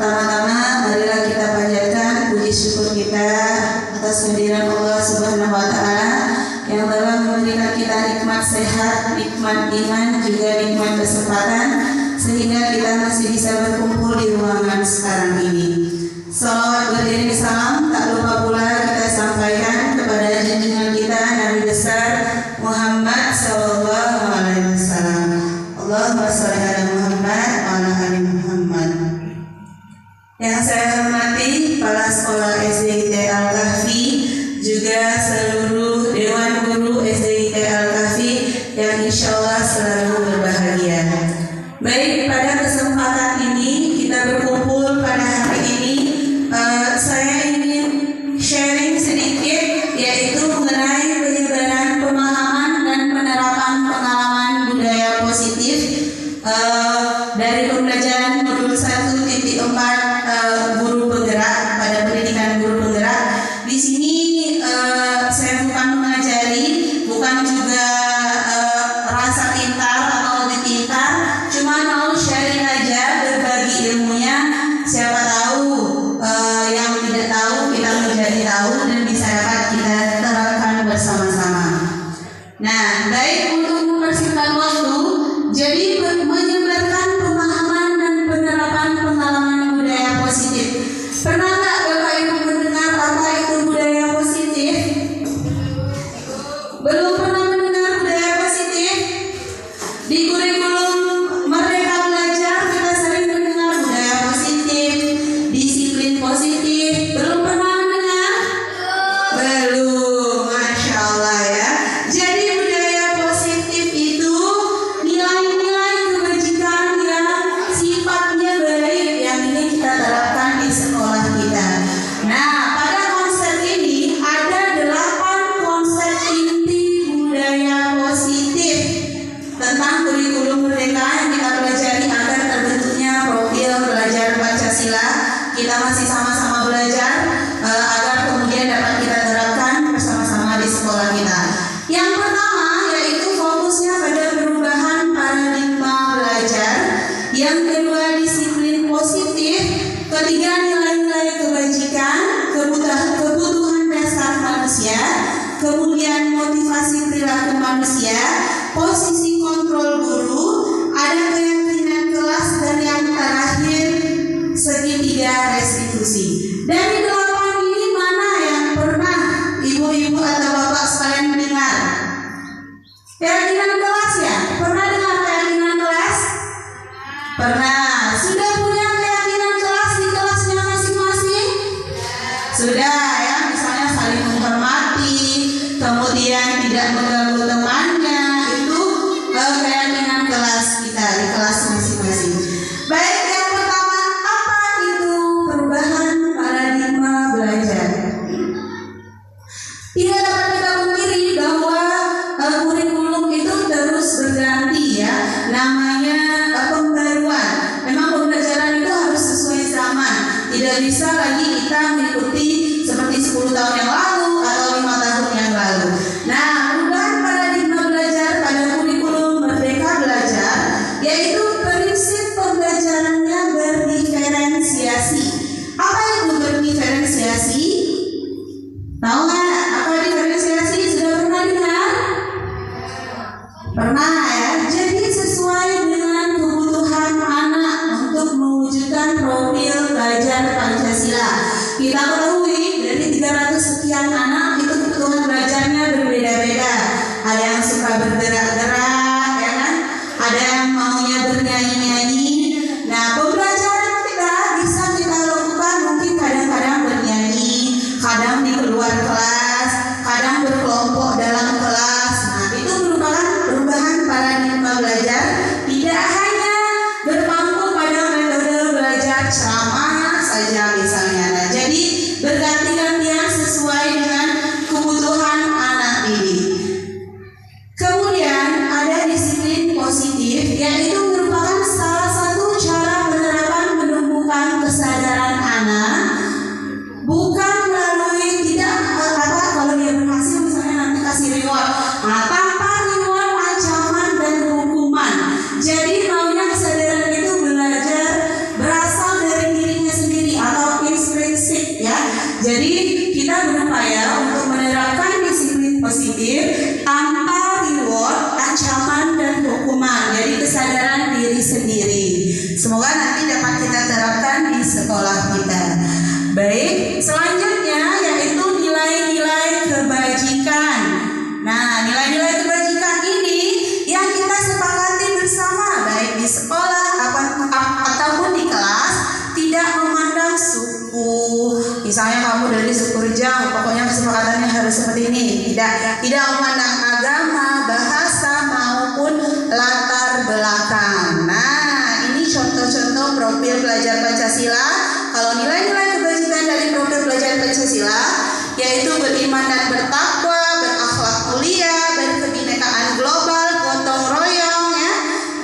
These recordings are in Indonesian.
Pertama-tama marilah kita panjatkan puji syukur kita atas kehadiran Allah Subhanahu wa taala yang telah memberikan kita nikmat sehat, nikmat iman, juga nikmat kesempatan sehingga kita masih bisa berkumpul di ruangan sekarang ini. Salawat beriring salam tak lupa pula kita sampaikan kepada junjungan kita Nabi besar Muhammad sallallahu alaihi wasallam. Allahumma shalli ala Muhammad wa ala ali Muhammad. Yang saya hormati kepala sekolah SDIT Al-Kahfi, juga seluruh Dewan Guru SDIT Al-Kahfi yang insya Allah selalu berbahagia. Baik, pada kesempatan ini kita berkumpul pada hari ini, saya ingin sharing sedikit yaitu mengenai penyebaran pemahaman dan penerapan pengalaman budaya positif dari pembelajaran modul 1.4 guru penggerak pada pendidikan guru penggerak. Di sini saya bukan mengajari, bukan juga rasa pintar atau lebih pintar, cuma mau sharing aja, berbagi ilmunya. Siapa tahu yang tidak tahu kita menjadi tahu dan bisa dapat kita terapkan bersama-sama. Nah, baik, untuk mempersingkat waktu, jadi menyebarkan pemahaman dan penerapan pengalaman budaya positif. Pernah nggak Bapak Ibu mendengar apa itu budaya positif? Belum pernah mendengar budaya positif? Di kurikulum Merdeka Belajar kita sering mendengar budaya positif, disiplin positif. Belum pernah mendengar? Belum, Masya Allah ya. Jadi budaya positif itu nilai-nilai kebajikan yang sifatnya baik yang ini kita terapkan di sekolah kita. Nah, pada konsep ini ada 8 konsep inti budaya positif tentang kurikulum Merdeka yang kita pelajari agar terbentuknya profil belajar Pancasila. Kita masih sama-sama belajar agar kemudian dapat kita terapkan bersama-sama di sekolah kita. Yang pertama yaitu fokusnya pada perubahan paradigma belajar. Yang kedua disiplin positif. Ketiga nilai-nilai kebajikan, kebutuhan dasar manusia. Kemudian motivasi perilaku manusia, posisi kontrol guru, ada keyakinan kelas, dan yang terakhir segitiga restitusi. Dari 8 ini mana yang pernah ibu-ibu atau bapak sekalian mendengar? Keyakinan kelas ya? Pernah dengar keyakinan kelas? Pernah. Sudah punya keyakinan kelas di kelasnya masing-masing? Sudah ya, misalnya saling menghormati, kemudian tidak mengganggu temannya, itu keyakinan kelas kita di kelas masing-masing. Baik, yang pertama, apa itu perubahan paradigma belajar? Tidak dapat kita pungkiri bahwa kurikulum itu terus berganti ya, namanya pembaruan. Memang pembelajaran itu harus sesuai zaman, tidak bisa lagi kita mengikuti seperti 10 tahun yang lalu atau 5 tahun yang lalu. Nah, perubahan paradigma belajar pada kurikulum Merdeka Belajar yaitu prinsip pembelajarannya berdiferensiasi. Apa itu berdiferensiasi? Tahu nggak apa diferensiasi? Sudah pernah dengar? Pernah ya. Jadi sesuai dengan kebutuhan anak untuk mewujudkan profil belajar Pancasila. Kita ketahui dari 300 sekian anak itu kebutuhan belajarnya berbeda-beda. Ada yang suka bergerak-gerak, ya kan? Ada yang maunya bernyanyi-nyanyi. Nah, pembelajaran kita bisa kita lakukan mungkin kadang-kadang bernyanyi, kadang di luar kelas, kadang berkelompok dalam kelas. Nah, itu merupakan perubahan paradigma belajar. Tidak hanya berpangku pada metode belajar ceramah saja misalnya. Nah, jadi berganti-gantian sesuai dengan misalnya kamu dari suku Rejang, pokoknya kesepakatannya harus seperti ini. Tidak memandang agama, bahasa maupun latar belakang. Nah, ini contoh-contoh profil pelajar Pancasila. Kalau nilai-nilai kebajikan dari profil pelajar Pancasila yaitu beriman dan bertakwa, berakhlak mulia, berkebinekaan global, gotong royong, ya,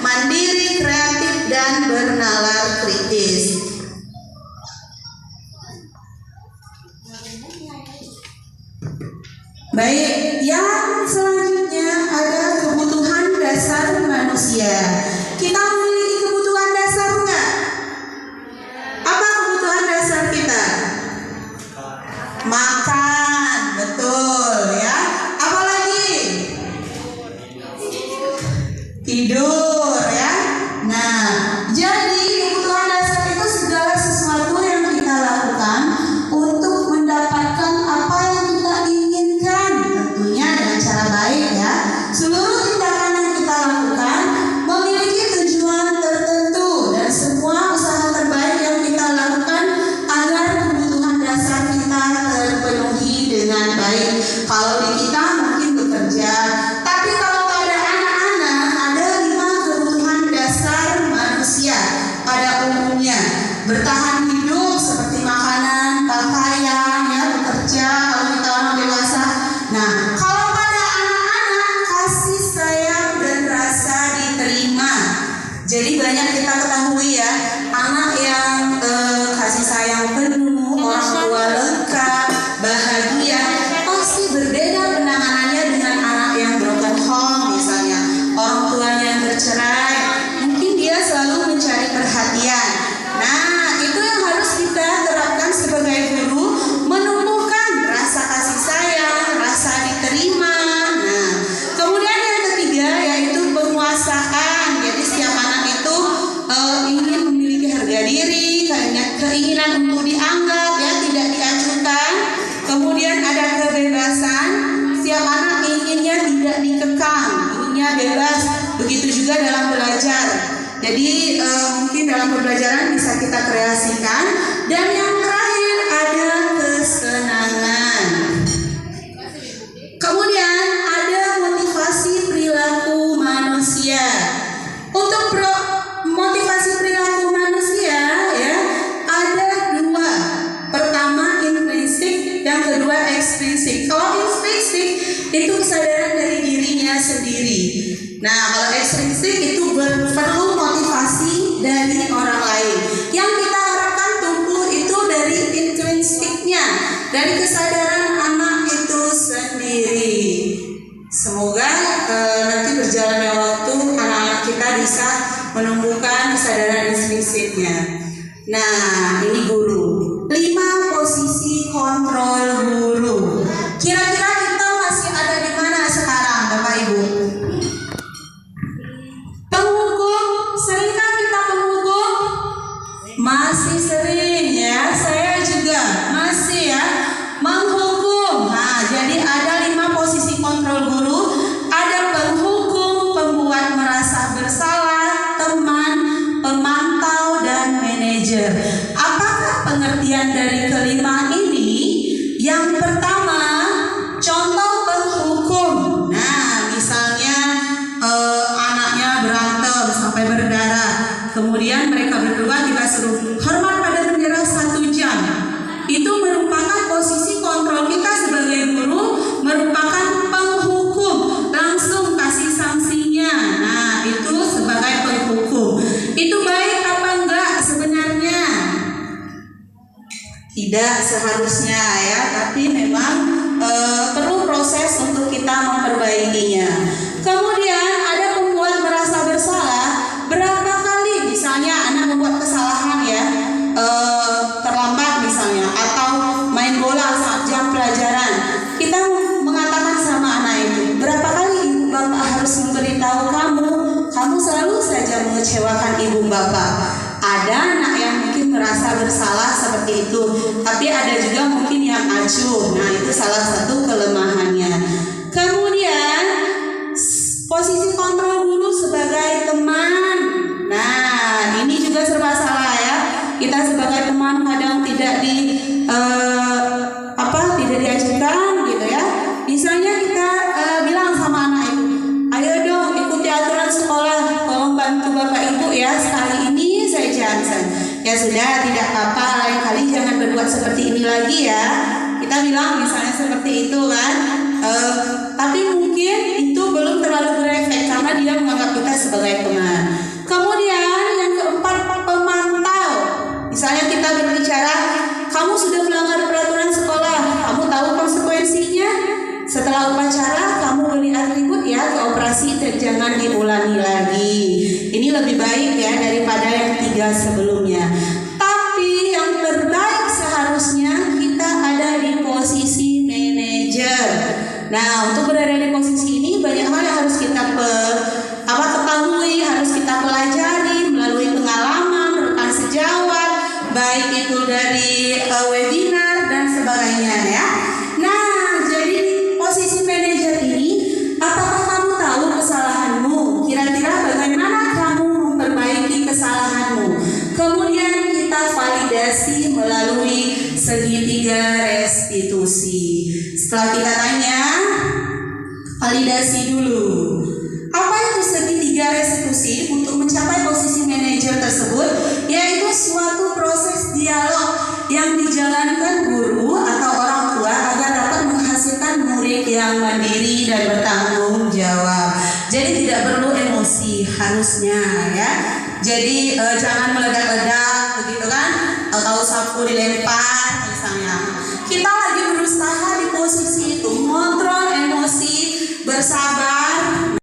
mandiri, kreatif, dan bernalar kritis. Baik, yang selanjutnya ada kebutuhan dasar manusia. Kita memiliki kebutuhan dasar enggak? Apa kebutuhan dasar kita? Makan, betul ya. Apalagi? Tidur ya. Nah, jadi kebutuhan dasar itu segala sesuatu yang kita lakukan untuk mendapatkan apa yang kita inginkan, tentunya dengan cara baik ya. Seluruh tindakan yang kita lakukan memiliki tujuan tertentu dan semua usaha terbaik yang kita lakukan agar kebutuhan dasar kita terpenuhi dengan baik. Kalau di kita mungkin bekerja, tapi kalau pada anak-anak ada 5 kebutuhan dasar manusia pada umumnya. Bertahan hidup seperti makanan, pakaian, ya, bekerja kalau kita orang dewasa. Nah, kalau pada anak-anak kasih sayang dan rasa diterima. Jadi banyak kita ketahui ya, anak yang kasih sayang penuh, orang tua lengkap, bahagia, pasti berbeda penanganannya dengan anak yang broken home misalnya. Orang tuanya yang bercerai, mungkin dia selalu mencari perhatian. Nah, itu yang harus kita terapkan sebagai guru, menumbuhkan rasa kasih sayang, rasa diterima. Nah, kemudian yang ketiga yaitu penguasaan. Jadi setiap anak itu ingin memiliki harga diri, keinginan untuk dianggap, ya, tidak diacuhkan. Kemudian ada kebebasan. Setiap anak inginnya tidak dikekang, inginnya bebas. Begitu juga dalam belajar. Jadi mungkin dalam pembelajaran bisa kita kreasikan. Dan yang terakhir ada kesenangan. Kemudian ada motivasi perilaku manusia. Untuk motivasi perilaku manusia ya ada 2. Pertama intrinsik, yang kedua ekstrinsik. Kalau intrinsik itu kesadaran dari dirinya sendiri. Nah, kalau ekstrinsik itu perlu motivasi dari orang lain. Yang kita harapkan tumbuh itu dari intrinsiknya, dari kesadaran anak itu sendiri. Semoga nanti berjalannya waktu anak-anak kita bisa menumbuhkan kesadaran intrinsiknya. Nah, ini guru. 5 posisi kontrol guru. Kira-kira kita masih ada di mana sekarang, Bapak Ibu? Penghukum, seringkah kita menghukum? Masih sering ya, saya juga masih ya menghukum. Nah, jadi ada 5 posisi kontrol guru. Ada penghukum, pembuat merasa bersalah, teman, pemantau, dan manajer. Apakah pengertian dari kelima ini? Yang pertama, contoh penghukum. Nah, misalnya anaknya berantem sampai berdarah. Kemudian mereka berdua kita suruh hormat pada bendera 1 jam. Itu merupakan posisi kontrol kita sebagai guru, merupakan penghukum. Langsung kasih sanksinya. Nah, itu sebagai penghukum. Itu baik apa enggak sebenarnya? Tidak seharusnya ya, tapi memang perlu proses untuk kita memperbaikinya. Kemudian ada pembuat merasa bersalah. Berapa kali misalnya anak membuat kesalahan ya, terlambat misalnya, atau main bola saat jam pelajaran, kita mengatakan sama anak itu, berapa kali ibu bapak harus memberitahu kamu selalu saja mengecewakan ibu bapak. Ada anak yang mungkin merasa bersalah seperti itu, tapi ada juga mungkin yang acuh. Nah, itu salah satu kelemahannya. Kemudian posisi kontrol guru sebagai teman. Nah, ini juga serba salah ya. Kita sebagai teman kadang tidak Ya sudah, tidak apa-apa, lain kali jangan berbuat seperti ini lagi ya. Kita bilang misalnya seperti itu kan. Tapi mungkin itu belum terlalu berefek karena dia menganggap kita sebagai teman. Kemudian yang keempat, pemantau. Misalnya kita berbicara, kamu sudah melanggar peraturan sekolah, kamu tahu konsekuensinya. Setelah upacara kamu beli atribut ya ke operasi dan jangan diulangi lagi. Ini lebih baik ya daripada yang 3 sebelumnya. Tapi yang terbaik seharusnya kita ada di posisi manajer. Nah, untuk berada di posisi ini banyak hal yang harus kita ketahui, harus kita pelajari melalui pengalaman, rekan sejawat, baik itu dari webinar dan sebagainya ya. Nah, jadi posisi manajer ini, apakah kamu tahu kesalahanmu? Kira-kira bagaimana kamu memperbaiki kesalahanmu? Kemudian kita validasi melalui segitiga restitusi. Setelah kita tanya, validasi dulu. Apa itu segitiga restitusi? Untuk mencapai posisi manajer tersebut, yaitu suatu proses dialog yang dijalankan guru atau orang tua agar dapat menghasilkan murid yang mandiri dan bertanggung jawab. Jadi tidak perlu emosi harusnya ya. Jadi jangan meledak-ledak begitu kan? Atau sapu dilempar misalnya. Kita lagi berusaha di posisi itu, mengontrol emosi, bersabar.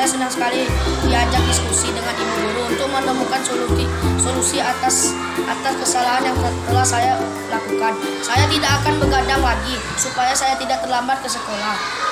senang sekali diajak diskusi dengan ibu guru untuk menemukan solusi atas kesalahan yang telah saya lakukan. Saya tidak akan begadang lagi supaya saya tidak terlambat ke sekolah.